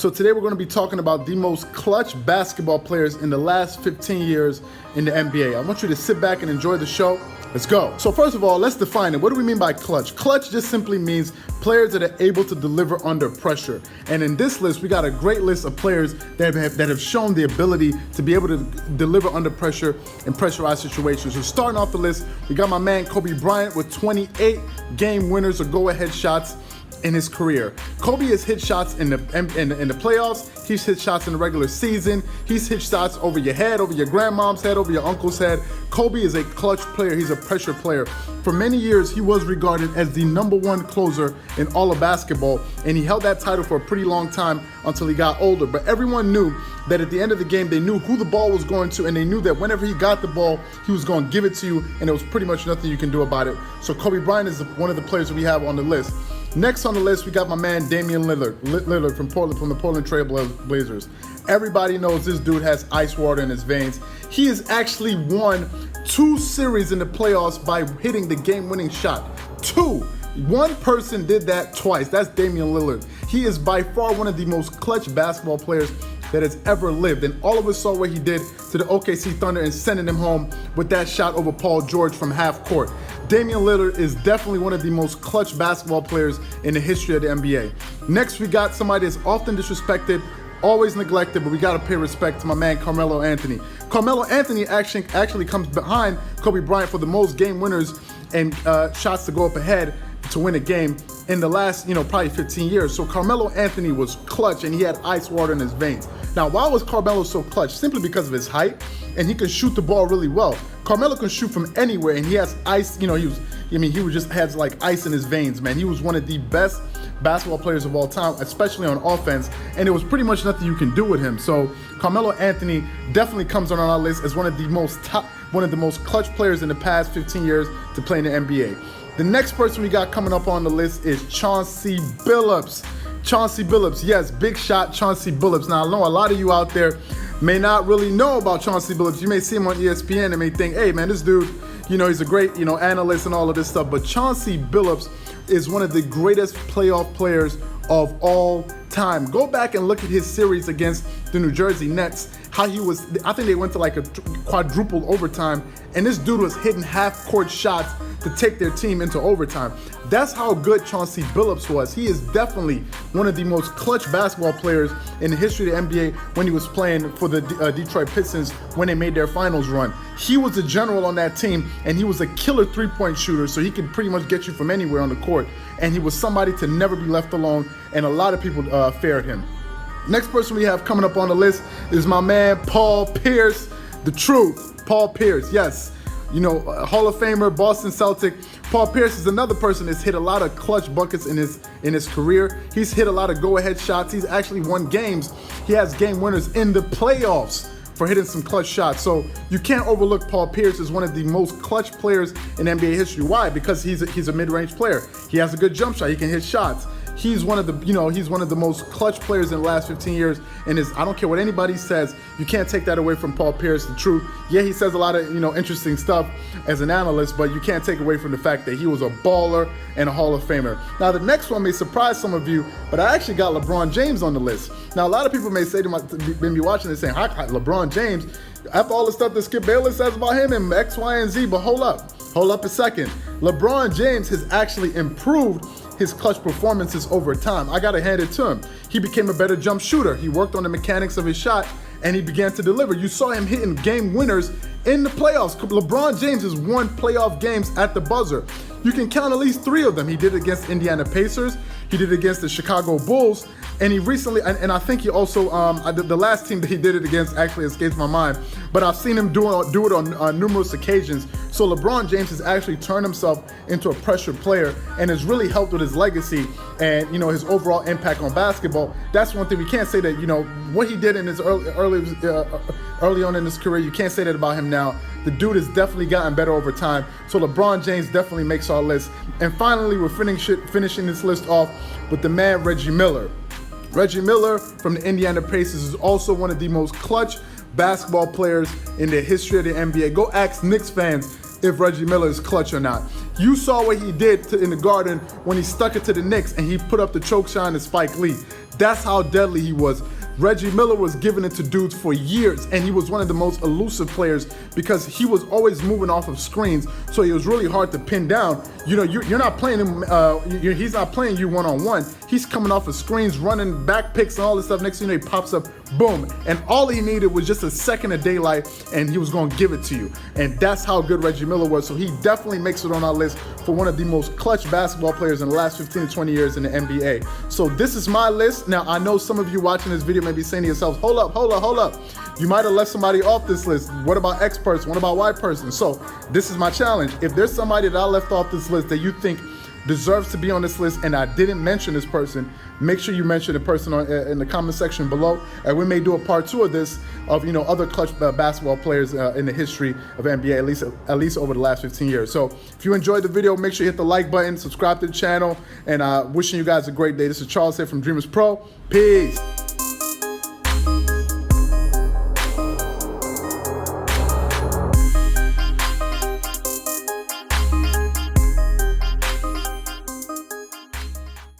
So today we're going to be talking about the most clutch basketball players in the last 15 years in the NBA. I want you to sit back and enjoy the show. Let's go. So first of all, let's define it. What do we mean by clutch? Clutch just simply means players that are able to deliver under pressure. And in this list, we got a great list of players that have shown the ability to be able to deliver under pressure in pressurized situations. So starting off the list, we got my man Kobe Bryant with 28 game winners or go-ahead shots in his career. Kobe has hit shots in the playoffs. He's hit shots in the regular season. He's hit shots over your head, over your grandmom's head, over your uncle's head. Kobe is a clutch player. He's a pressure player. For many years, he was regarded as the #1 closer in all of basketball, and he held that title for a pretty long time until he got older. But everyone knew that at the end of the game, they knew who the ball was going to, and they knew that whenever he got the ball, he was going to give it to you, and there was pretty much nothing you can do about it. So Kobe Bryant is one of the players that we have on the list. Next on the list, we got my man Damian Lillard from the Portland Trail Blazers. Everybody knows this dude has ice water in his veins. He has actually won 2 series in the playoffs by hitting the game-winning shot. 2. One person did that twice. That's Damian Lillard. He is by far one of the most clutch basketball players that has ever lived. And all of us saw what he did to the OKC Thunder and sending them home with that shot over Paul George from half court. Damian Lillard is definitely one of the most clutch basketball players in the history of the NBA. Next, we got somebody that's often disrespected, always neglected, but we gotta pay respect to my man Carmelo Anthony. Carmelo Anthony actually comes behind Kobe Bryant for the most game winners and shots to go up ahead to win a game in the last, probably 15 years. So Carmelo Anthony was clutch and he had ice water in his veins. Now, why was Carmelo so clutch? Simply because of his height, and he can shoot the ball really well. Carmelo can shoot from anywhere, and he has ice, he just has like ice in his veins, man. He was one of the best basketball players of all time, especially on offense, and there was pretty much nothing you can do with him. So Carmelo Anthony definitely comes on our list as one of the most clutch players in the past 15 years to play in the NBA. The next person we got coming up on the list is Chauncey Billups. Chauncey Billups, yes, big shot Chauncey Billups. Now, I know a lot of you out there may not really know about Chauncey Billups. You may see him on ESPN and may think, hey, man, this dude, he's a great, analyst and all of this stuff. But Chauncey Billups is one of the greatest playoff players of all time. Go back and look at his series against the New Jersey Nets. I think they went to like a quadruple overtime, and this dude was hitting half-court shots to take their team into overtime. That's how good Chauncey Billups was. He is definitely one of the most clutch basketball players in the history of the NBA when he was playing for the Detroit Pistons when they made their finals run. He was the general on that team, and he was a killer three-point shooter, so he could pretty much get you from anywhere on the court. And he was somebody to never be left alone, and a lot of people feared him. Next person we have coming up on the list is my man Paul Pierce, the truth. Paul Pierce, yes. Hall of Famer, Boston Celtic. Paul Pierce is another person that's hit a lot of clutch buckets in his career. He's hit a lot of go-ahead shots. He's actually won games. He has game winners in the playoffs for hitting some clutch shots. So you can't overlook Paul Pierce as one of the most clutch players in NBA history. Why? Because he's a mid-range player. He has a good jump shot. He can hit shots. He's one of the most clutch players in the last 15 years, and I don't care what anybody says, you can't take that away from Paul Pierce, the truth. Yeah, he says a lot of, interesting stuff as an analyst, but you can't take away from the fact that he was a baller and a Hall of Famer. Now, the next one may surprise some of you, but I actually got LeBron James on the list. Now, a lot of people may say be watching this saying, LeBron James, after all the stuff that Skip Bayless says about him and X, Y, and Z, but hold up a second. LeBron James has actually improved his clutch performances over time. I gotta hand it to him. He became a better jump shooter. He worked on the mechanics of his shot, and he began to deliver. You saw him hitting game winners in the playoffs. LeBron James has won playoff games at the buzzer. You can count at least 3 of them. He did it against Indiana Pacers. He did it against the Chicago Bulls. And he recently, and I think he also, the last team that he did it against actually escapes my mind, but I've seen him do it on numerous occasions. So LeBron James has actually turned himself into a pressure player and has really helped with his legacy and, his overall impact on basketball. That's one thing we can't say that, what he did in his early on in his career, you can't say that about him now. The dude has definitely gotten better over time. So LeBron James definitely makes our list. And finally, we're finishing this list off with the man Reggie Miller. Reggie Miller from the Indiana Pacers is also one of the most clutch basketball players in the history of the NBA. Go ask Knicks fans if Reggie Miller is clutch or not. You saw what he did in the Garden when he stuck it to the Knicks and he put up the choke shot to Spike Lee. That's how deadly he was. Reggie Miller was giving it to dudes for years, and he was one of the most elusive players because he was always moving off of screens, so he was really hard to pin down. You know, you're not playing him, he's not playing you one-on-one. He's coming off of screens, running back picks and all this stuff. Next thing you know, he pops up, boom. And all he needed was just a second of daylight, and he was going to give it to you. And that's how good Reggie Miller was. So he definitely makes it on our list for one of the most clutch basketball players in the last 15 to 20 years in the NBA. So this is my list. Now, I know some of you watching this video may be saying to yourselves, hold up. You might have left somebody off this list. What about X person? What about Y person? So this is my challenge. If there's somebody that I left off this list that you think deserves to be on this list and I didn't mention this person, make sure you mention the person in the comment section below, and we may do a part 2 of this of other clutch basketball players in the history of NBA, at least over the last 15 years. So if you enjoyed the video, make sure you hit the like button, subscribe to the channel, and wishing you guys a great day. This is Charles here from Dreamers Pro. Peace.